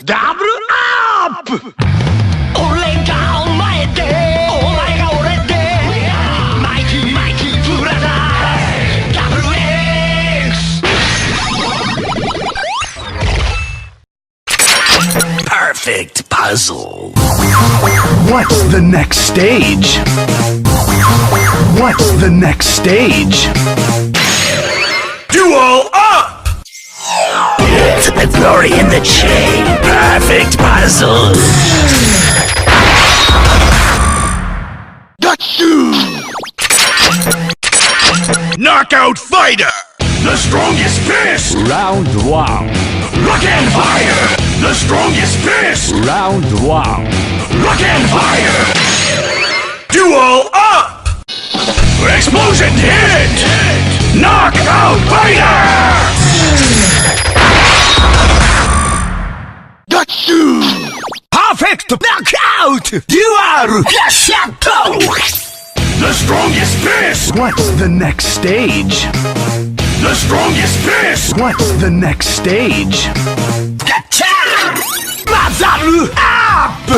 Double up! Olega omae de, omae ga ore de, Mikey, Mikey, Parado, Double X! Perfect puzzle. What's the next stage? What's the next stage? Duel up! To the glory in the chain. Perfect puzzle. Gachan! Knockout fighter. The strongest fist. Round 1. Rock and fire. The strongest fist. Round 1. Rock and fire. Duel up. Explosion hit. Knockout fighter. Gachan! Perfect knockout! You are Gashat! The strongest fist! What's the next stage? The strongest fist! What's the next stage? Gachan! Mazaru Up!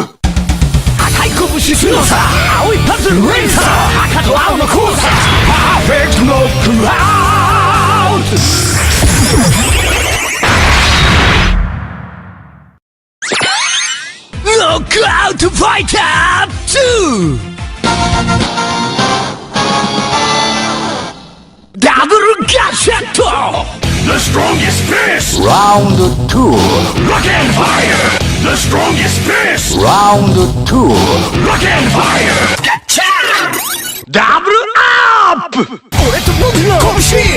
Akai Kobushi tsuyosa! Aoi Puzzle rensa! Akato Aoi no kousa! Perfect knockout! Knockout fighter 2! Double Gashat! The strongest fist! Round 2. Rock and fire! The strongest fist! Round 2. Rock and fire! Gachan! Double up! Kobushi!